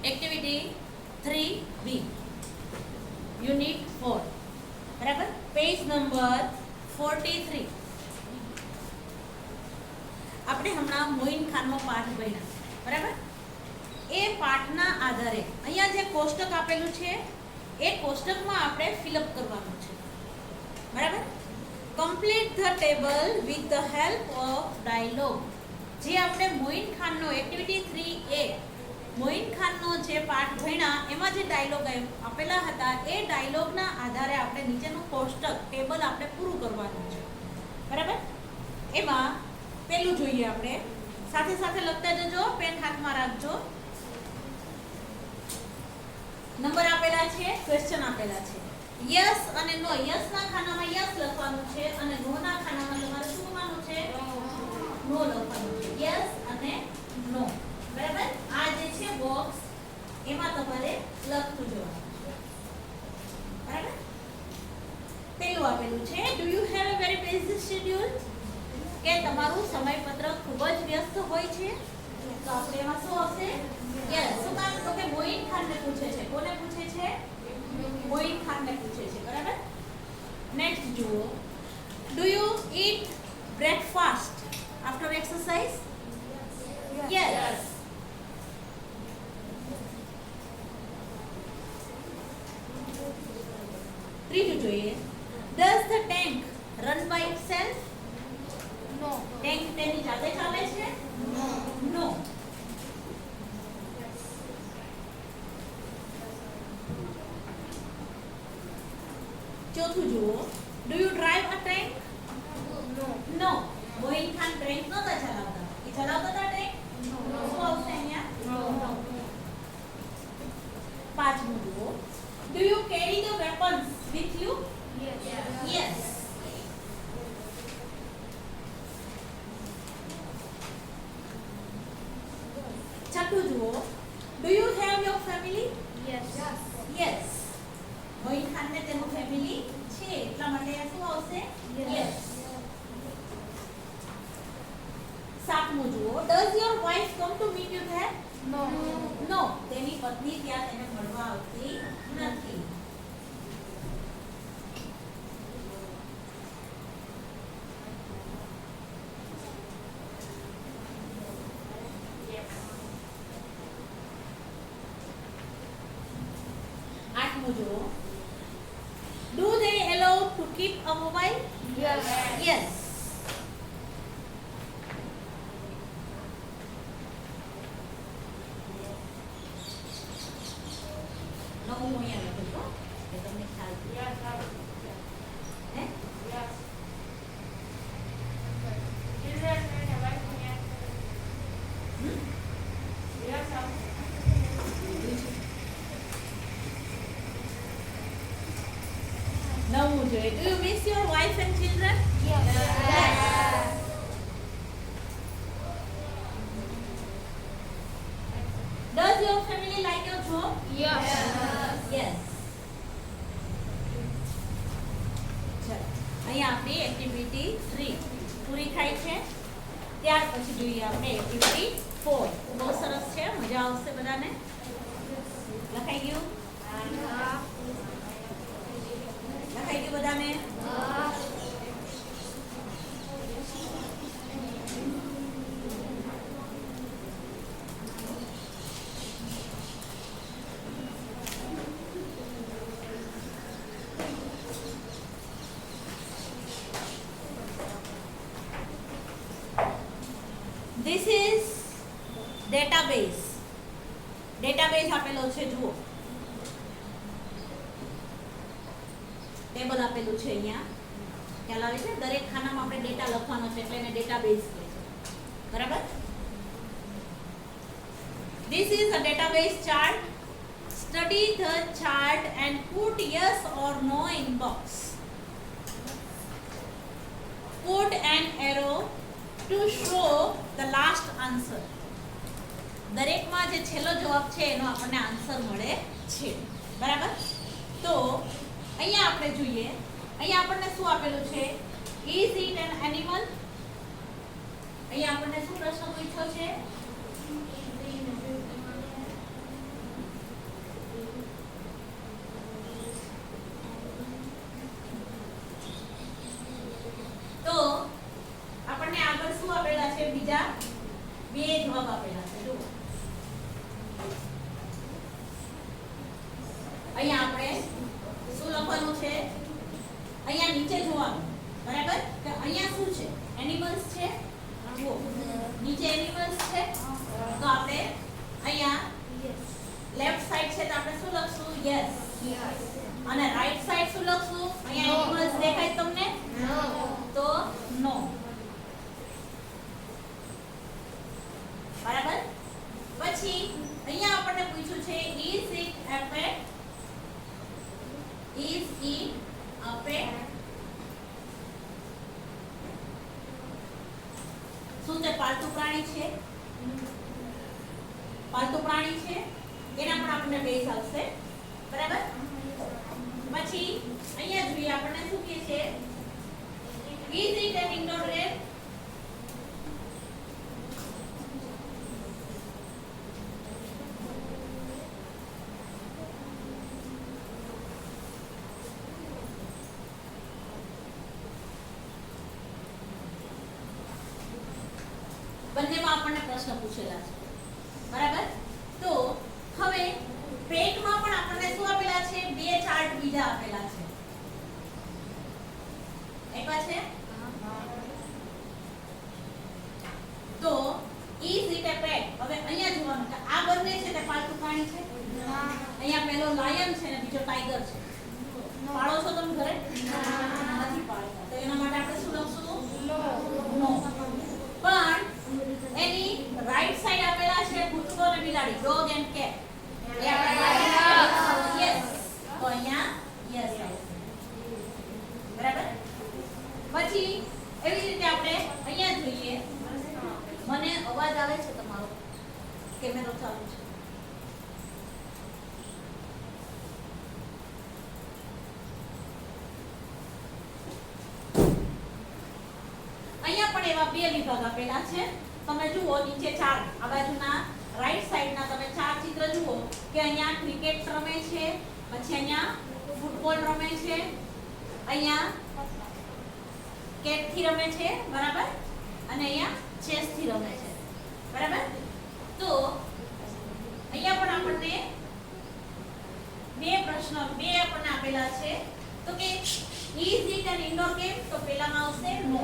Activity 3B unit 4 બરાબર page number 43 આપણે હમણાં મોઇન ખાનનો પાઠ ભણ્યા બરાબર એ પાઠના આધારે અહીંયા જે કોષ્ટક આપેલું છે એ કોષ્ટકમાં આપણે ફિલઅપ કરવાનું છે બરાબર complete the table with the help of dialogue જે આપણે મોઇન ખાનનો એક્ટિવિટી 3A મોઇન ખાનનો જે પાઠ ભણ્યા એમાં જે ડાયલોગ આપેલા હતા એ ડાયલોગના આધારે આપણે નીચેનું કોષ્ટક ટેબલ આપણે પૂરું કરવાનું છે બરાબર એમાં પેલું જોઈએ આપણે સાથે સાથે લખતા જજો પેન હાથમાં રાખજો નંબર આપેલા છે ક્વેશ્ચન આપેલા છે યસ અને નો યસ ના ખાનામાં યસ લખવાનું છે અને નો ના ખાનામાં તમારે શું લખવાનું છે નો લખવાનું છે યસ અને નો બરાબર આ જે છે બોક્સ એમાં તમારે લખતું જવાનું છે બરાબર પેલું આપેલું છે do you have a very busy schedule કે તમારું સમયપત્રક ખૂબ જ વ્યસ્ત હોય છે તો આપણે એમાં શું આવશે યસ શું કામ તો કે મોઇન ખાનને પૂછે છે કોને પૂછે છે મોઇન ખાનને પૂછે છે બરાબર નેક્સ્ટ જુઓ do you eat breakfast after exercise yes ત્રીજું જોઈએ does the tank run by itself no tank તેની જાતે ચાલે છે નો ચોથું જુઓ do you drive a train no Moin Khan train નહોતા ચલાવતા એ ચલાવતા હતા ટ્રેન શું આવશે અહીંયા પાંચમું જુઓ do you carry the weapons with you yes છઠ્ઠું જુઓ do you have your family yes Moin Khan ને તેનું ફેમિલી છે એટલા માટે આ શું આવશે યસ સાતમું જુઓ does your wife come to meet you there no તેની પત્ની ત્યાં તેને મળવા આવતી નથી આઠમું જુઓ do they allow to keep a mobile yes નવમું અહીંયા લખું છો કે તમને ખ્યાલ હે નવમું જોઈએ do you miss your wife and children Does your family like your job? Yes. ચલો અહીંયા આપણી એક્ટિવિટી 3 પૂરી થાય છે ત્યાર પછી જોઈએ આપણે એક્ટિવિટી 4 બહુ સરસ છે મજા આવશે બધાને લખાઈ ગયું લખાઈ ગયું બધાને This is database. Database આપેલો છે જુઓ ટેબલ આપેલું છે અહીંયા ખ્યાલ આવે છે દરેક ખાનામાં આપણે ડેટા લખવાનો છે એટલે એને ડેટાબેઝ કહે છે બરાબર This is a database chart. Study the chart and put yes or no in box. Put an arrow to show the last answer. દરેકમાં જે છેલ્લો જવાબ છે એનો આપણને આન્સર મળે છે બરાબર તો અહીંયા આપણે જોઈએ અહીંયા આપણને શું આપેલું છે ઇઝ ઇટ એન એનિમલ અહીંયા આપણને શું પ્રશ્ન પૂછ્યો છે? તો આપણને આગળ શું આપેલા છે? બીજા બે જવાબ આપેલા છે. જુઓ અહીંયા આપણે શું લખવાનું છે? અહીંયા નીચે જોવાનું, બરાબર? તો અહીંયા શું છે? એનિમલ્સ છે. જુઓ નીચે એનિમલ્સ છે. તો આપણે અહીંયા લેફ્ટ સાઈડ છે તો આપણે શું લખશું? યસ. અને રાઈટ સાઈડ શું લખશું? અહીંયા એનિમલ્સ દેખાય તમને? તો નો. બરાબર? પછી અહીંયા આપણને પૂછ્યું છે is it a pet? Is it a pet? શું તે પાલતુ પ્રાણી છે? પાલતુ પ્રાણી છે એના પણ આપણને બેઝ આવશે. બરાબર? પછી અહીંયા જોઈએ આપણને શું કહે છે? Is it an indoor game? બંનેમાં આપણને પ્રશ્ન પૂછેલા છે. બરાબર? તો હવે પેટમાં પણ આપણને શું આપેલા છે? બે ચાર્ટ બીજા આપેલા છે. આપ્યા છે? તો is it a pet? હવે અહીંયા જોવાનું કે આ બંને છે તે પાલતુ પ્રાણી છે. અહીંયા પેલો લાયન છે ને બીજો ટાઈગર છે. પાળો છો તમે ઘરે? નથી પાળતા. તો એના માટે આપણે શું લખશું? નો. પણ એની રાઈટ સાઈડ આપેલા છે કૂતરો અને બિલાડી, ડોગ એન્ડ કેટ. એ આપણે યસ. તો અહીંયા યસ આવશે. બરાબર? પછી એવી રીતે આપણે અહીંયા જોઈએ. મને અવાજ આવે છે તમારો? કેમેરો ચાલુ છે. અહીંયા પણ એવા બે વિભાગ આપેલા છે. તમે જુઓ નીચે ચાર, આ બાજુના રાઈટ સાઈડના તમે ચાર ચિત્ર જુઓ કે અહીંયા ક્રિકેટ રમે છે, પછી અહીંયા ફૂટબોલ રમે છે, અહીંયા કેટ થી રમે છે, બરાબર? અને અહીંયા ચેસ થી રમે છે. બરાબર? તો અહીંયા પણ આપણને બે પ્રશ્ન આપણને આપેલા છે. તો કે is it an indoor game? તો પહેલામાં આવશે નો.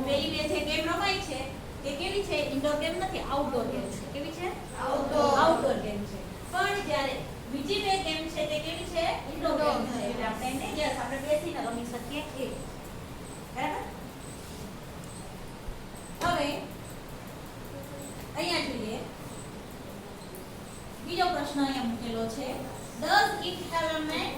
પહેલી બે જે ગેમ રમાય છે એ કેવી છે? ઇન્ડોર ગેમ નથી, આઉટડોર ગેમ છે. કેવી છે? આઉટડોર ગેમ છે. પણ જ્યારે બીજી બે ગેમ છે તે કેવી છે? ઇન્ડોર ગેમ છે. એટલે આપણે એને યસ આપણે બેસીને રમી શકીએ એ. બરાબર? હવે અહીંયા જોઈએ બીજો પ્રશ્ન અહીંયા મૂકેલો છે. does it have a man?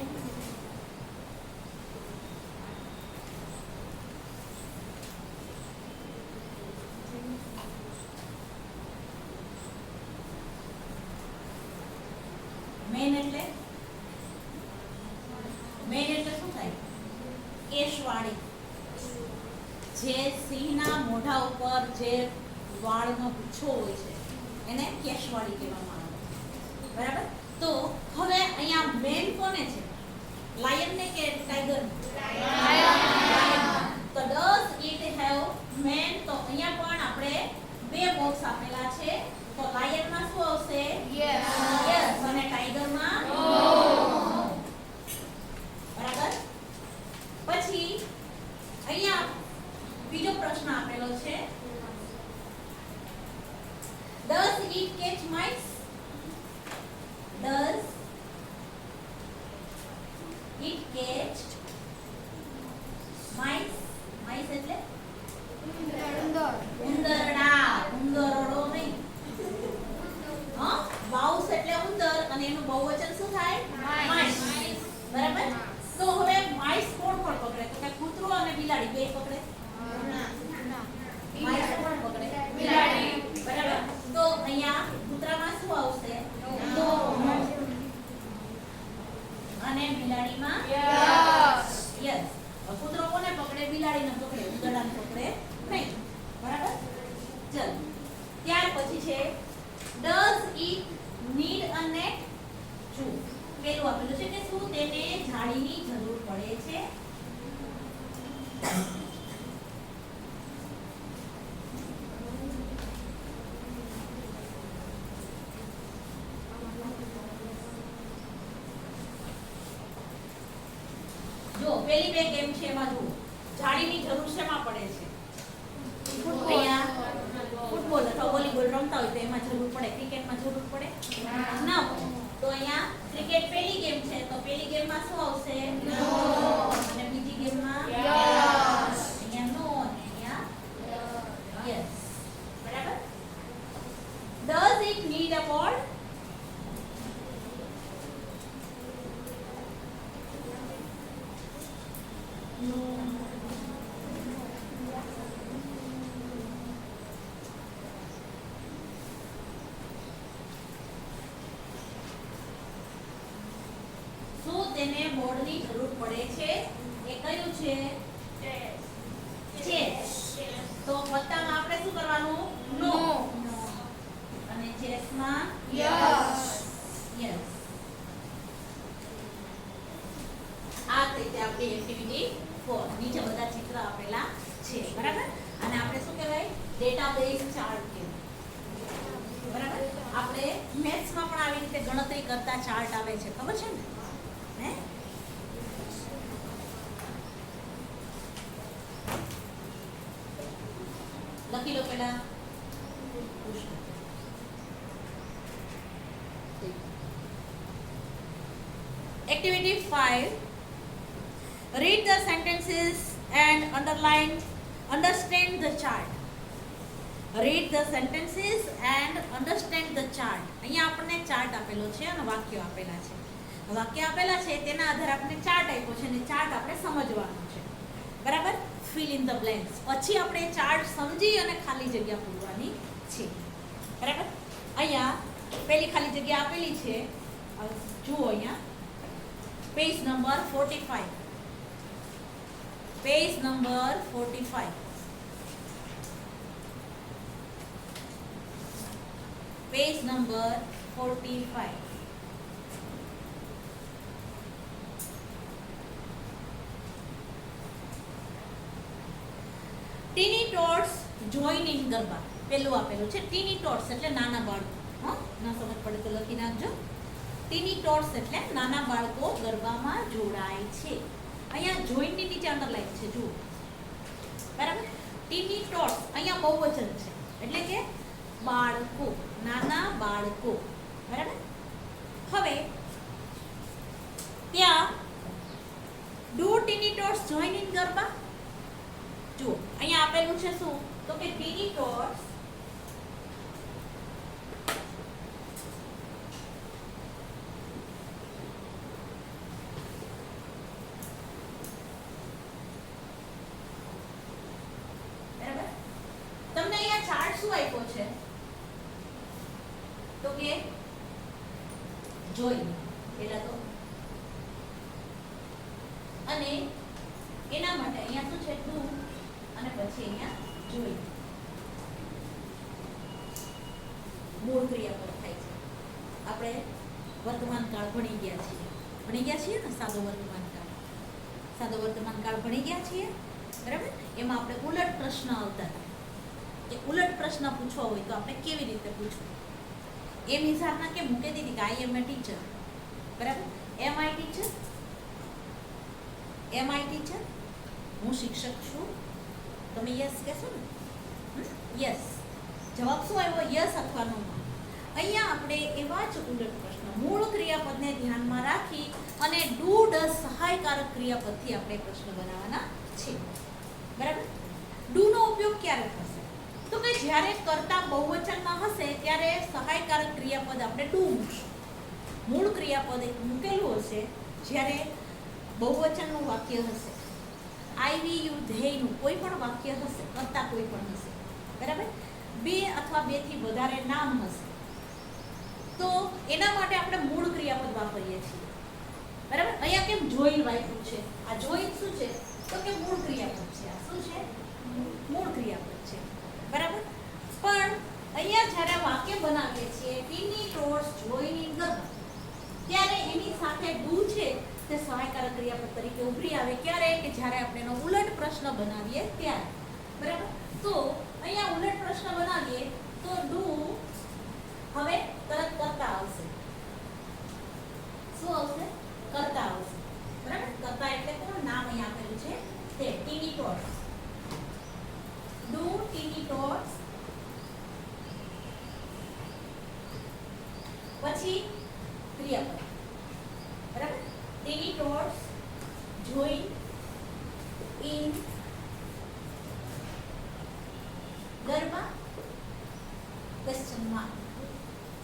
Man એટલે શું થાય? કેશવાળી. જે સિંહના મોઢા ઉપર જે વાળનો ગુચ્છો હોય છે એને કેશવાળી કહેવામાં આવે. બરાબર? તો હવે અહીંયા મેન કોને છે? લાયન ને કે ટાઈગર? લાયન. તો does it have man? તો અહીંયા પણ આપણે બે બોક્સ આપેલા છે. તો લાયન માં શું આવશે? યસ. યસ. અને ટાઈગર માં નો. બરાબર? પછી અહીંયા બીજો પ્રશ્ન આપેલો છે. does it catch mice? does it catch mice? mice એટલે ઉંદરડા. ઉંદરડો નહીં. હા, માઉસ એટલે ઉંદર અને એનું બહુવચન શું થાય? mice. બરાબર? તો હવે mice કોણ પકડે? તો કે કૂતરો અને બિલાડી બે પકડે? mice કોણ પકડે? બિલાડી. બરાબર? તો અહીંયા કૂતરામાં શું આવશે? નો. પેલી બે ગેમ છે એમાં જુઓ જાળીની જરૂર શેમાં પડે છે? અહીંયા ફૂટબોલ અથવા વોલીબોલ રમતા હોય તો એમાં જરૂર પડે, ક્રિકેટમાં જરૂર પડે ના પડે. તો અહીંયા ક્રિકેટ પેલી ગેમ છે તો પેલી ગેમમાં શું આવશે? અને બીજી ગેમમાં અહીંયા નો અને અહીંયા યસ. બરાબર. Does it need a ball? શું તેને બોર્ડની જરૂર પડે છે? એ કયું છે? ચેસ. તો પત્તામાં આપણે શું કરવાનું? નો. અને ચેસમાં યસ. યસ. આ રીતે આપણી એક્ટિવિટી 4 નીચે બધા ચિત્ર આપેલા છે. બરાબર. અને આપણે શું કહેવાય? ડેટાબેઝ ચાર્ટ કહેવાય. બરાબર. આપણે મેથ્સમાં પણ આવી રીતે ગણતરી કરતા ચાર્ટ આવે છે, ખબર છે ને? હે? લખી લો પેલા. Activity 5. Read the sentences and understand the chart. Read the sentences and understand the chart. અહીંયા આપણને ચાર્ટ આપેલો છે અને વાક્યો આપેલા છે. વાક્ય આપેલા છે તેના આધારે આપણે ચાર્ટ આપ્યો છે અને ચાર્ટ આપણે સમજવાનો છે. બરાબર. Fill in the blanks. પછી આપણે ચાર્ટ સમજી અને ખાલી જગ્યા પૂરવાની છે. બરાબર. અહીંયા પહેલી ખાલી જગ્યા આપેલી છે. જુઓ અહીંયા page number 45. Page number 45. Page number 45. Tiny tots join in garba પેલું આપેલું છે. ટીની ટોટ્સ એટલે નાના બાળકો. હા, ના સમજ પડે તો લખી નાખજો. ટીની ટોટ્સ એટલે નાના બાળકો ગરબામાં જોડાય છે. અહીંયા જોઈનની નીચે અંડરલાઈન છે, જુઓ. બરાબર. ટીની ટોટ્સ અહીંયા બહુવચન છે એટલે કે બાળકો, નાના બાળકો. બરાબર. હવે ત્યાં do tiny tots join in garba? જુઓ અહીંયા આપેલું છે શું? તો કે ટીની ટોટ્સ શું આપ્યો છે? તો કે જોઈ પેલા તો અને એના માટે અહીંયા શું છે? ટુ અને પછી અહીંયા જોઈ. મૂળ ક્રિયાપદ થાય છે. આપણે વર્તમાન કાળ ભણી ગયા છીએ ને? સાદો વર્તમાન કાળ. સાદો વર્તમાન કાળ ભણી ગયા છીએ. બરાબર. એમાં આપણે ઉલટ પ્રશ્ન આવતા હતા કે ઉલટ પ્રશ્ન પૂછવો હોય તો આપણે કેવી રીતે પૂછવું? એ નિશાળના કે મૂકી દીધી કે આઈ એમ એ ટીચર. બરાબર. એમ આઈ ટીચર? એમ આઈ ટીચર? હું શિક્ષક છું. તમે યસ કહેશો ને? યસ. જવાબ શું આવ્યો? યસ અથવા નો. અહીંયા આપણે એવા જ ઉલટ પ્રશ્ન મૂળ ક્રિયાપદને ધ્યાનમાં રાખી અને ડુ ડઝ સહાયકારક ક્રિયાપદથી આપણે પ્રશ્ન બનાવવાના છે. બરાબર. ડુ નો ઉપયોગ ક્યારે થશે? તો કે જ્યારે કર્તા બહુવચનમાં હશે ત્યારે સહાયકારક ક્રિયાપદ આપણે ડુ મૂકશું. મૂળ ક્રિયાપદ મૂકેલું હશે જ્યારે બહુવચનનું વાક્ય હશે. આઈ વી યુ ધ્યેયનું કોઈ પણ વાક્ય હશે, કર્તા કોઈ પણ હશે. બરાબર. બે અથવા બે થી વધારે નામ હશે તો એના માટે આપણે મૂળ ક્રિયાપદ વાપરીએ છીએ. બરાબર. અહીંયા કેમ જોઈન વાપર્યું છે? આ જોઈન શું છે? તો કે મૂળ ક્રિયાપદ છે. આ શું છે? મૂળ ક્રિયાપદ છે. બરાબર. પણ અહીંયા જ્યારે વાક્ય બનાવીએ છીએ ટીની ટોટ્સ જોઈન ઇન ગરબા ત્યારે એની સાથે ડુ છે તે સહાયકારક ક્રિયાપદ તરીકે ઉભરી આવે. ક્યારે? કે જ્યારે આપણે એનો ઉલટ પ્રશ્ન બનાવીએ ત્યારે. બરાબર. તો અહીંયા ઉલટ પ્રશ્ન બનાવીએ તો ડુ હવે તરત કરતા આવશે. શું આવશે? કરતા આવશે. બરાબર. કરતા એટલે કોણ? નામ અહીંયા ક્વેશ્ચનમાં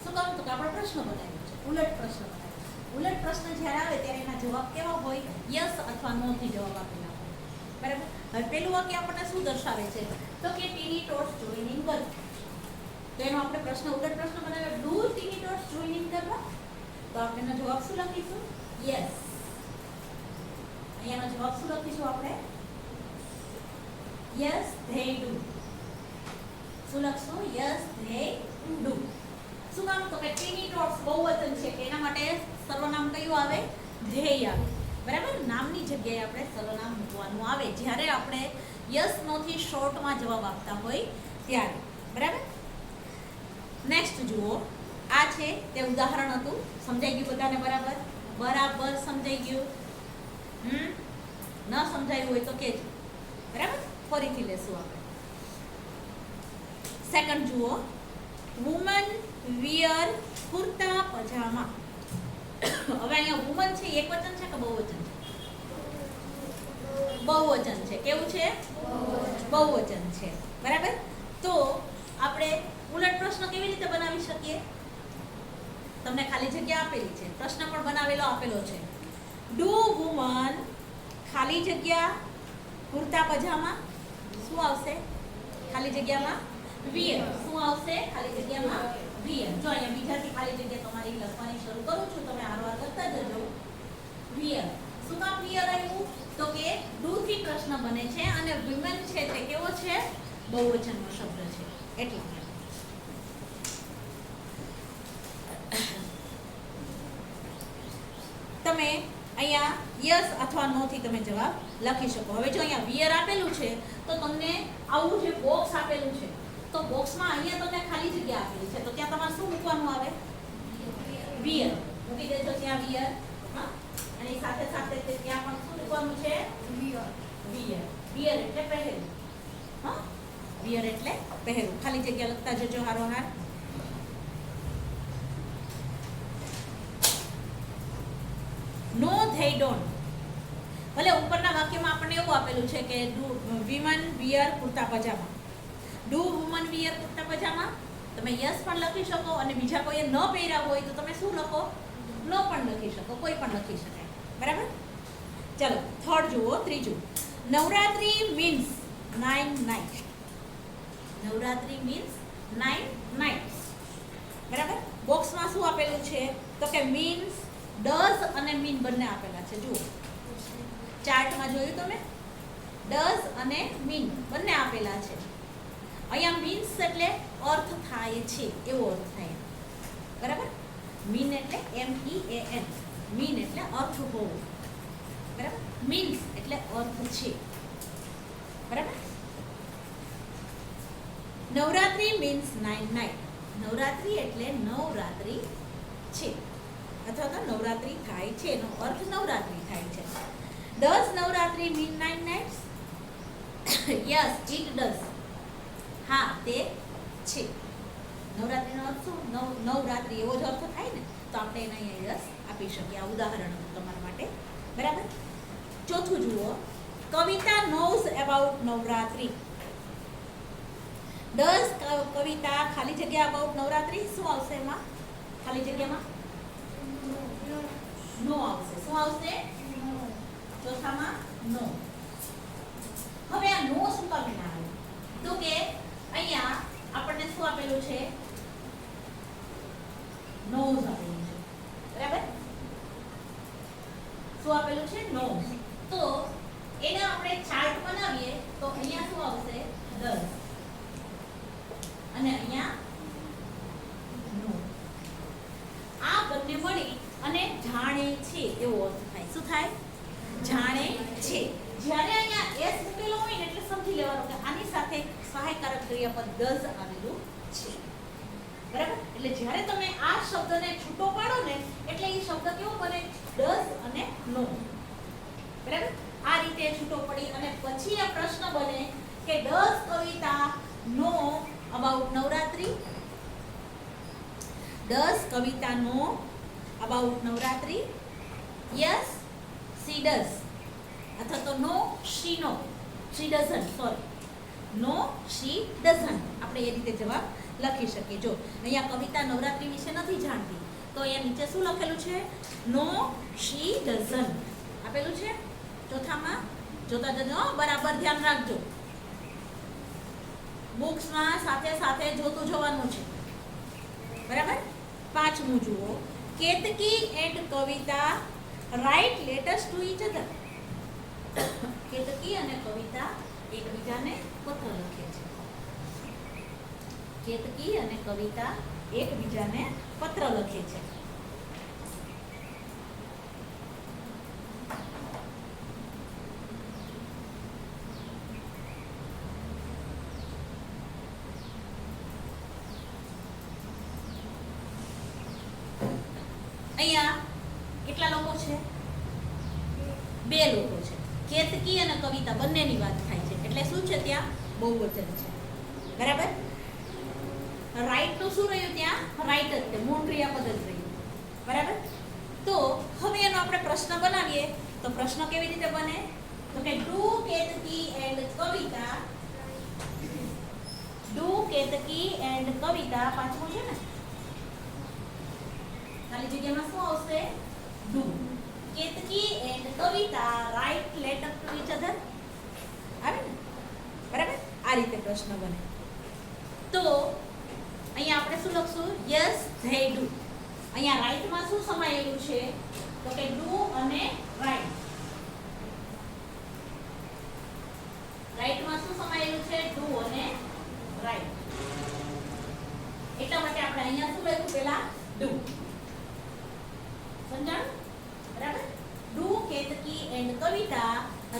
શું કરવું તો કે આપણે પ્રશ્ન બનાવ્યો છે, ઉલટ પ્રશ્ન બનાવ્યો. ઉલટ પ્રશ્ન જ્યારે આવે ત્યારે એના જવાબ કેવા હોય? યસ અથવા નો થી જવાબ આપેલા હોય. બરાબર. હવે પેલું વાક્ય આપણને શું દર્શાવે છે તો કે ટીની ટોસ જોઈનિંગ કરવા. તો એનો આપણે પ્રશ્ન ઉલટ પ્રશ્ન બનાવ્યો, ડુ ટીની ટોસ જોઈનિંગ કરવા. તો આપણે એનો જવાબ શું લખીશું? યસ. અહીંયાનો જવાબ શું લખીશું આપણે? Yes they do. શું લખશું? Yes they do. શું કામ તો કે ટીની ટોસ બહુવચન છે કે એના માટે સર્વનામ કયું આવે? ધેય આવે. બરાબર. નામની જગ્યાએ આપણે સર્વનામ મૂકવાનું આવે જ્યારે આપણે યસ નો થી શોર્ટમાં જવાબ આપતા હોય ત્યારે. બરાબર. નેક્સ્ટ જુઓ, આ છે તે ઉદાહરણ હતું. સમજાઈ ગયું બધાને? બરાબર. બરાબર સમજાઈ ગયું? ન સમજાયું હોય તો કહેજો. બરાબર. ફરીથી લેશું આપણે. સેકન્ડ જુઓ, વુમન વિયર કુર્તા પજામા. હવે અહીંયા વુમન છે એક વચન છે કે બહુવચન છે? બહુવચન છે. કેવું છે? બહુવચન છે. બરાબર. તો આપણે ઉલટ પ્રશ્ન કેવી રીતે બનાવી શકીએ? તમને ખાલી જગ્યા આપેલી છે, પ્રશ્ન પણ બનાવેલો આપેલો છે. ડુ વુમન ખાલી જગ્યા કુર્તા પજામા. શું આવશે ખાલી જગ્યામાં? વિયર. શું આવશે ખાલી જગ્યામાં? વિયર. જો અહીંયા બીજાથી ખાલી જગ્યા તમારી લખવાની શરૂ કરું છું, તમે આરવાર કરતા જજો. વિયર. શું કામ વિયર આવ્યું તો કે ડુ થી પ્રશ્ન બને છે અને વિમેન છે તે કેવો છે? બહુવચનનો શબ્દ છે એટલા માટે. તમે અહીંયા યસ અથવા નો થી તમે જવાબ લખી શકો. હવે જો અહીંયા વિયર આપેલું છે તો તમને આવું જે બોક્સ આપેલું છે તો બોક્સમાં અહીંયા તમને ખાલી જગ્યા આપેલી છે તો ત્યાં તમારે શું મૂકવાનું આવે? વિયર. મૂકી દેજો ત્યાં વિયર. હા. અને સાથે સાથે ત્યાં પણ શું મૂકવાનું છે? વિયર. વિયર. વિયર એટલે પહેરવું. હા. વિયર એટલે પહેરવું. ખાલી જગ્યા લખતા જજો હારોહાર. No they don't. ભલે ઉપરના વાક્યમાં આપણને એવું આપેલું છે કે do women wear kurta pyjama. Do women wear kurta pyjama. તમે યસ પણ લખી શકો અને બીજા કોઈએ ન પહેર્યા હોય તો તમે શું લખો? નો પણ લખી શકો. કોઈ પણ લખી શકાય. બરાબર. ચલો થર્ડ જુઓ, ત્રીજું. Navratri means 9 night. Navratri means 9 nights. બરાબર. બોક્સમાં શું આપેલું છે તો કે મીન્સ, ડઝ અને મીન બંને આપેલા છે. જુઓ ચાર્ટમાં જોયું તમે? ડઝ અને મીન બંને આપેલા છે. અહીંયા મીન્સ એટલે અર્થ થાય છે એવો અર્થ થાય. બરાબર. મીન એટલે MEAN. મીન એટલે અર્થ હોવો. બરાબર. મીન્સ એટલે અર્થ છે. બરાબર. Navratri means 9 night. નવરાત્રી એટલે નવરાત્રી છે અથવા તો નવરાત્રી થાય છે એનો અર્થ નવરાત્રી થાય છે. Does Navratri mean 9 nights? Yes it does. હા તે છે. નવરાત્રીનો અર્થ શું? નવરાત્રી એવો જ અર્થ થાય ને તો આપણે એના અહીંયા યસ આપી શકીએ. આ ઉદાહરણ હતું તમારા માટે. બરાબર. ચોથું જુઓ, કવિતા નોઝ અબાઉટ નવરાત્રી. ડઝ કવિતા ખાલી જગ્યા અબાઉટ નવરાત્રી. શું આવશે એમાં? ખાલી જગ્યામાં નો આવશે. શું આવશે? ચોથામાં નો. હવે આ નો શું કામ ના આવે તો કે અહીંયા આપણને શું આપેલું છે? નોઝ આપેલું છે. બરાબર. શું આપેલું છે? નોઝ. તો એને આપણે ચાર્ટ બનાવીએ તો અહીંયા શું આવશે? ડઝ. અને અહીંયા નો. આ બંને મળી અને જાણે છે એવો અર્થ થાય. શું થાય? જાણે છે. જ્યારે અહીંયા એસ મૂકેલો હોય ને એટલે સમજી લેવાનું કે આની સાથે સહાયકારક ક્રિયાપદ ડઝ આવેલું છે. બરાબર. એટલે જ્યારે તમે આ શબ્દને છૂટો પાડો ને એટલે એ શબ્દ કેવો બને? ડઝ અને નો. બરાબર. આ રીતે છૂટો પડી અને પછી આ પ્રશ્ન બને કે does Kavita know about Navratri? Does Kavita know about Navratri? Yes she does. અથવા તો નો she no. she doesn't. Sorry. No she doesn't. આપણે એ રીતે જવાબ લખી શકીએ. જો અહીંયા કવિતા નવરાત્રી વિશે નથી જાણતી તો અહીંયા નીચે શું લખેલું છે? નો શી ડઝન્ટ આપેલું છે. ચોથામાં જોતા જજો, બરાબર ધ્યાન રાખજો. બુક્સમાં સાથે સાથે જોતું જવાનું છે, બરાબર. પાંચમું જુઓ, Ketki and Kavita write letters to each other. Ketki અને કવિતા એકબીજાને પત્ર લખે છે. કેતકી અને કવિતા એકબીજાને પત્ર લખે છે. અહીંયા કેટલા લોકો છે? બે લોકો છે. કેતકી અને કવિતા બંનેની વાત થાય છે એટલે શું છે? ત્યાં બહુવચન છે, બરાબર. રાઈટ નું શું રહ્યું? ત્યાં રાઈટ જ છે, મૂળ ક્રિયાપદ જ રહ્યું, બરાબર. તો હવે એનો આપણે પ્રશ્ન બનાવીએ તો પ્રશ્ન કેવી રીતે બને? તો કે do Ketaki and Kavita, do Ketaki and Kavita, પાંચમું છે ને, ખાલી જગ્યામાં શું આવશે? Do. Ketaki and Kavita write letter to each other. આવે ને, બરાબર. આ રીતે પ્રશ્ન બને. તો અહીંયા આપણે શું લખશું? Yes they do. અહીંયા રાઇટમાં શું સમાયેલું છે? તો કે ડુ અને રાઇટ. રાઇટમાં શું સમાયેલું છે? ડુ અને રાઇટ. એટલા માટે આપણે અહીંયા શું લખ્યું? પહેલા ડુ. સમજાણું? બરાબર. Do Ketaki and Kavita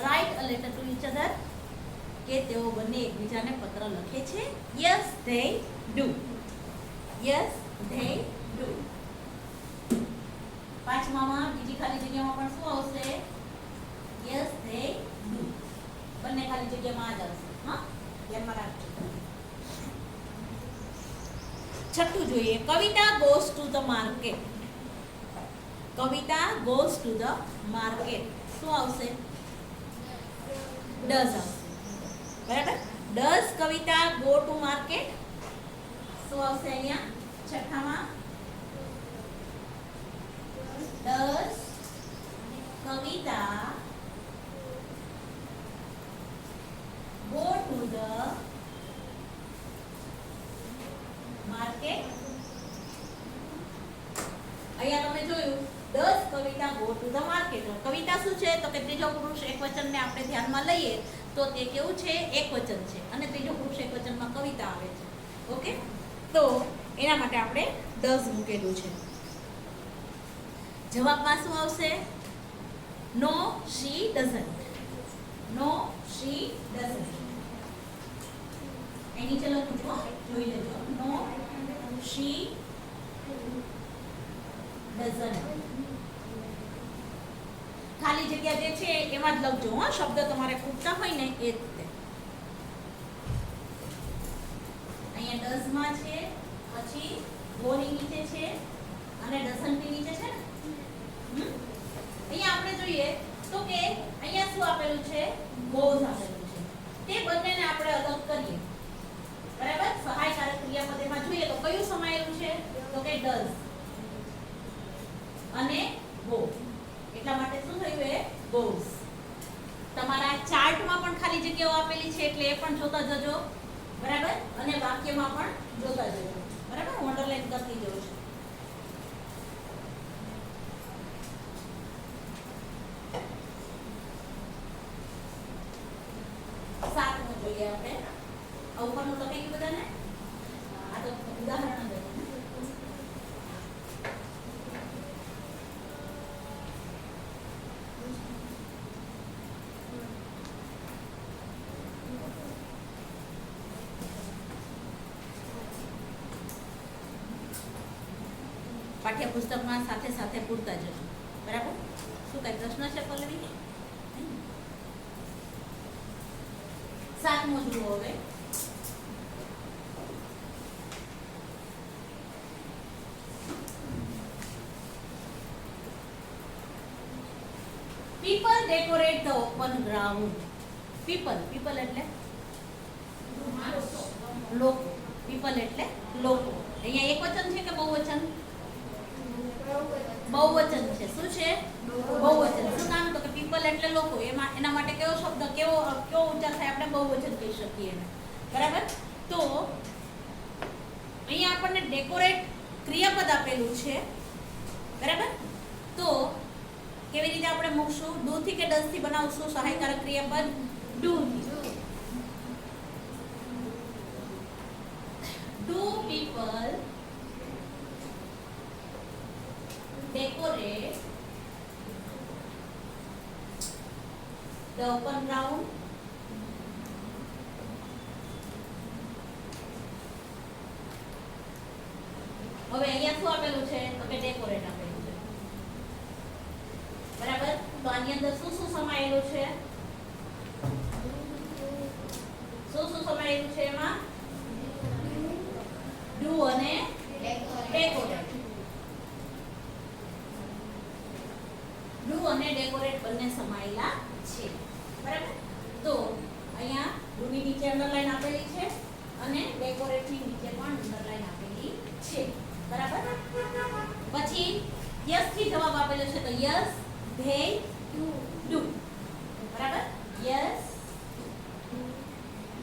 write a letter to each other. કે તેઓ બંને એકબીજાને પત્ર લખે છે. Yes they do. Yes they do. પાંચમામાં બીજી ખાલી જગ્યામાં પણ શું આવશે? Yes they do. બંને ખાલી જગ્યામાં આ જ આવશે. હા, ધ્યાનમાં રાખજો. છઠ્ઠું જોઈએ, Kavita goes to the market. Kavita goes to the market. શું આવશે? ડઝ આવશે, બરાબર. Does Kavita go to market? શું આવશે અહીંયા છઠ્ઠામાં? Does Kavita go to the market? અહીંયા તમે જોયું does Kavita go to the market. Kavita શું છે? તો કે ત્રીજો પુરુષ એકવચનને આપણે ધ્યાનમાં લઈએ તો તે કેવું છે? એકવચન છે અને ત્રીજો પુરુષ એકવચનમાં કવિતા આવે છે. ઓકે, તો એના માટે આપણે ડઝ મૂકેલું છે. જવાબમાં શું આવશે? નો શી ડઝન્ટ. No she doesn't. એ નીચે લખું છું, જોઈ લેજો. નો શી ડઝન્ટ. ખાલી જગ્યા જે છે એમાં જ લખજો. હા, શબ્દ તમારે ખૂટતા હોય ને એ રીતે. અહીંયા ડઝ માં છે, પછી ગોની નીચે છે અને ડઝન્ટ ની નીચે છે ને. અહીંયા આપણે જોઈએ તો કે અહીંયા શું આપેલું છે? ગોઝ આપેલું છે. તે બંનેને આપણે અલગ કરીએ, બરાબર. સહાયકારક ક્રિયાપદમાં જોઈએ તો કયું સમાયેલું છે? તો કે ડઝ અને ગો. એટલા માટે શું થયું? એ ગોઝ. તમારા ચાર્ટમાં પણ ખાલી જગ્યાઓ આપેલી છે એટલે એ પણ જોતા જજો, બરાબર. અને વાક્યમાં પણ જોતા જજો, બરાબર. અંડરલાઈન કરતી જજો. સાતમું જોઈએ આપણે. ઉપરનું લખી ગયું બધાને? આ તો ઉદાહરણ જ હતું. પાઠ્યપુસ્તકમાં સાથે સાથે પૂરતા જજો, બરાબર. શું કઈ પ્રશ્ન છે પલ્લવી? સાતમો જુઓ હવે. People decorate the open ground. People એટલે લોકો. પીપલ એટલે લોકો. અહીંયા એકવચન છે કે બહુવચન? બહુવચન છે. શું છે? બહુવચન. શું નામ? તો કે પીપલ એટલે લોકો. એના માટે કેવો શબ્દ કેવો ઉચ્ચાર થાય? આપણે બહુવચન કહી શકીએ એને. બરાબર? તો અહીંયા આપણને ડેકોરેટ ક્રિયાપદ આપેલું છે. બરાબર? તો કેવી રીતે આપણે મૂકશું? ડુ થી કે ડઝ થી બનાવશું સહાયકારક ક્રિયાપદ? ડુ થી. Do people decorate the open ground? હવે અહીંયા શું આપેલું છે? તો કે ડેકોરેટ આપેલું છે. બરાબર? તો આની અંદર શું શું સમાયેલું છે? શું સમાયેલું છે એમાં? ડુ અને ડેકોરેટ. ડુ અને ડેકોરેટ બંને સમાયેલા છે. બરાબર? તો અહીંયા ડુ ની નીચે અંડરલાઈન આપેલી છે અને ડેકોરેટ ની નીચે પણ અંડરલાઈન આપેલી છે. બરાબર? પછી યસ થી જવાબ આપેલો છે તો યસ ધે ડુ. બરાબર? Yes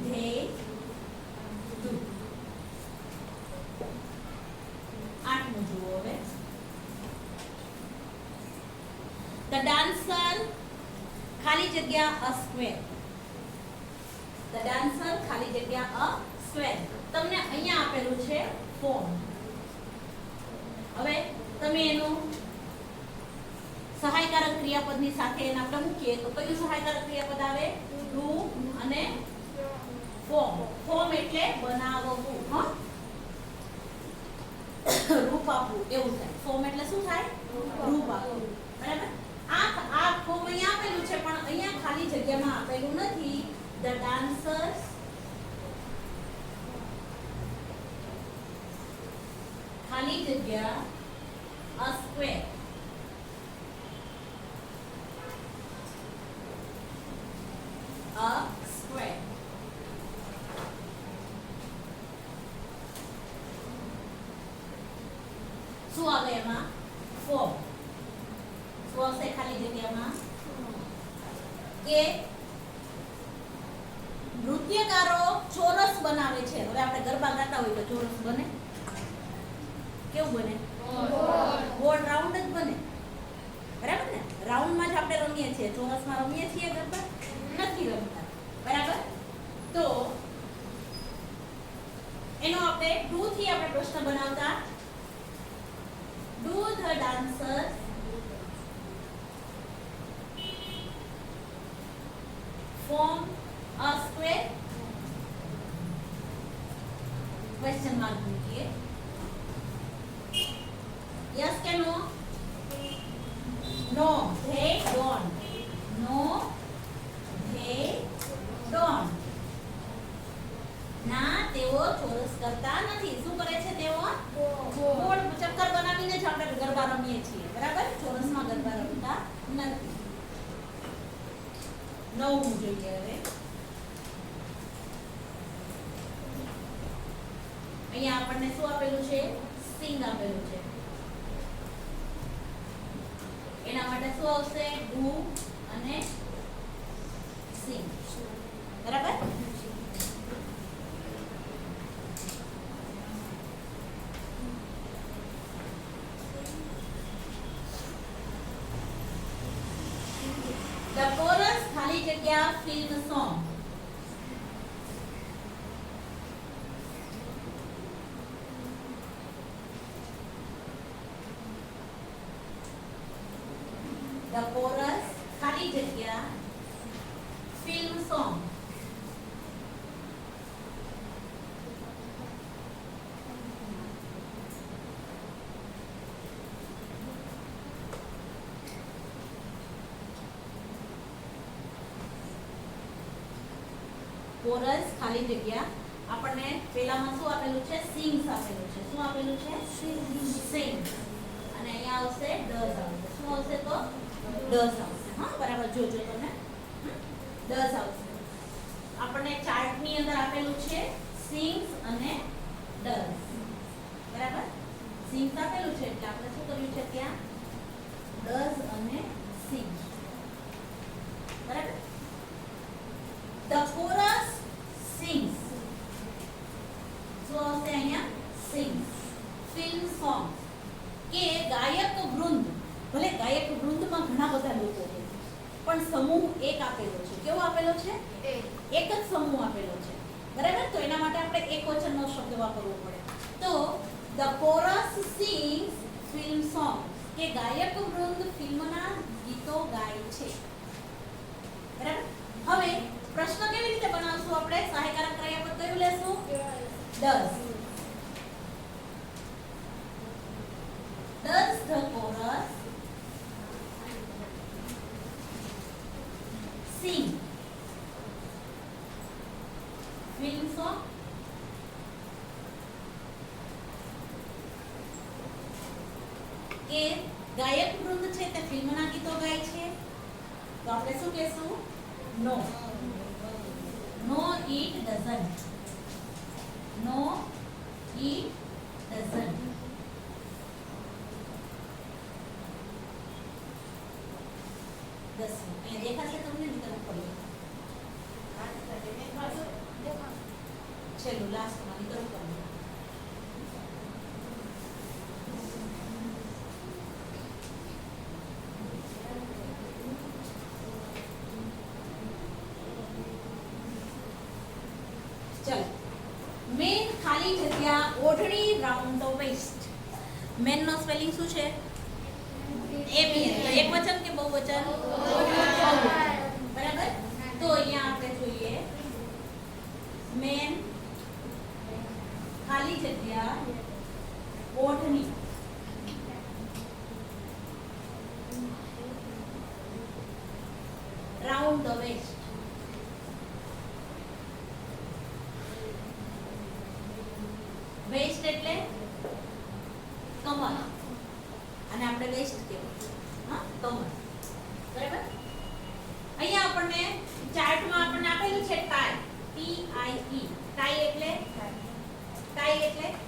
they do. આઠમું જુઓ હવે. The dancer ખાલી જગ્યા a square. The dancer ખાલી જગ્યા a square. તમને અહીંયા આપેલું છે ફોર્મ. હવે તમે એનું સહાયકારક ક્રિયાપદની સાથે એને આપણે મૂકીએ તો કયું સહાયકારક ક્રિયાપદ આવે? ડુ અને ફોર્મ. ફોર્મ એટલે બનાવવું. હા, રૂપ આપવું એવું થાય. ફોર્મ એટલે શું થાય? રૂપ આપવું. બરાબર? આ ફોર્મ અહીંયા આપેલું છે પણ અહીંયા ખાલી જગ્યામાં આપેલું નથી. The dancers ખાલી જગ્યા a square. A square. શું આવે એમાં? ફોર્મ. શું આવશે ખાલી જગ્યામાં? કે નૃત્યકારો ચોરસ બનાવે છે. હવે આપણે ગરબા ગાતા હોય તો ચોરસ બને? કેવું બને? ગોળ રાઉન્ડ જ બને. બરાબર ને? રાઉન્ડમાં જ આપણે રમીએ છીએ. ચોરસમાં રમીએ છીએ ગરબા? નથી રમતા. બરાબર? તો એનો આપણે ડુ થી આપણે પ્રશ્ન બનાવતા. Do the dancers form a square? Question mark મૂકીએ. Yes કે no? No, they don't. No, they don't. ના, તેઓ ચોરસ કરતા નથી. શું કરે છે તેઓ? ગોળ ચક્કર બનાવીને જ આપણે ગરબા રમીએ છીએ. બરાબર? ચોરસમાં ગરબા રમતા નથી. નવમું જોઈએ હવે. અહીંયા આપણને શું આપેલું છે? સિંગ આપેલું છે. એના માટે શું આવશે? ડુ અને સિંગ. બરાબર? The chorus ખાલી જગ્યા film song. The chorus ખાલી જગ્યા film song. કોરસ ખાલી જગ્યા. આપણને પેલામાં શું આપેલું છે? સિંગ્સ આપેલું છે. શું આપેલું છે? સિંગ્સ. અને અહીંયા આવશે ડઝ આવશે. શું આવશે? તો ડઝ આવશે. હા, બરાબર જોજો તમે. ડઝ આવશે. આપણને ચાર્ટની અંદર આપેલું છે સિંગ્સ સિંગ્સ આપેલું છે એટલે આપણે શું કર્યું છે ત્યાં ડઝ અને સિંગ. બરાબર. The chorus sings. શું આવશે અહીંયા? સિંગ્સ. ફિલ્મ સોંગ કે ગાયક વૃંદ, ભલે ગાયક વૃંદમાં ઘણા બધા લોકો છે પણ સમૂહ એક આપેલો છે. કેવો આપેલો છે? એક જ સમૂહ આપેલો છે. બરાબર. તો એના માટે આપણે એકવચનનો શબ્દ વાપરવો પડે. તો the chorus sings film song કે ગાયક વૃંદ ફિલ્મના ગીતો ગાય છે. બરાબર. હવે પ્રશ્ન કેવી રીતે બનાવશું આપણે? સહાયકારક ક્રિયાપદ કયું લેશું? Does. Does the chorus sing film song? કે ગાયક વૃંદ છે તે ફિલ્મના ગીતો ગાય છે? તો આપણે શું કહેશું? નો. નો it doesn't. No it doesn't. દેખાશે તમને? ચલો લાસ્ટમાં નીકળ પડે. ચલો મેન ખાલી જગ્યા odhani round the waist. Men નો સ્પેલિંગ શું છે? એબીએન. એકવચન કે બહુવચન? બરાબર. તો અહીંયા આપણે જોઈએ મેન ખાલી જગ્યા odhani round the waste. Waste એટલે કમર અને આપણે વેસ્ટ કહેવાય. હા, કમર. બરાબર. અહીંયા આપણને ચાર્ટમાં આપણને આપેલું છે tie. T I E. Tie એટલે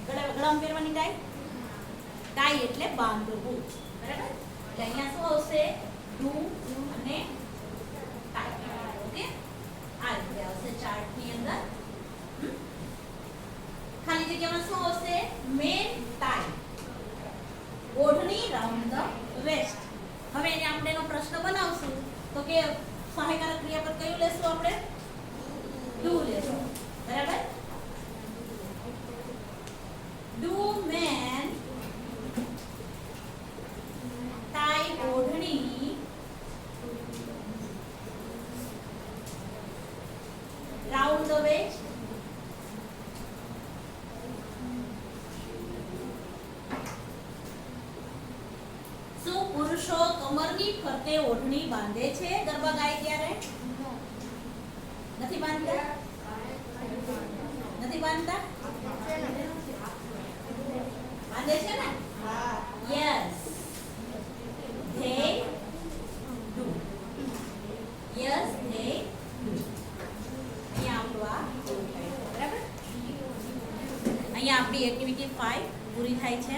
ગળામાં પહેરવાની ટાઈ. ટાઈ એટલે બાંધવું. બરાબર. એટલે અહીંયા શું આવશે? ડુ અને ટાઈ. ઓકે. આ રીતે આવશે ચાર્ટની અંદર. ખાલી જગ્યામાં શું આવશે? Men tie. Odhani round the waist. હવે એને આપણે એનો પ્રશ્ન બનાવશું તો કે સહાયકારક ક્રિયાપદ કયું લેશું આપણે? ડુ લેશું. બરાબર. Do men tie odhani round the waist. પુરુષો કમરની ફરતે ઓઢણી બાંધે છે ગરબા ગાય ત્યારે? નથી બાંધતા? નથી બાંધતા? બાંધે છે ને? Yes. they do. Yes they do. અહીંયા આપણું આ પૂરું થાય છે. બરાબર. અહીંયા આપણી એક્ટિવિટી 5 પૂરી થાય છે.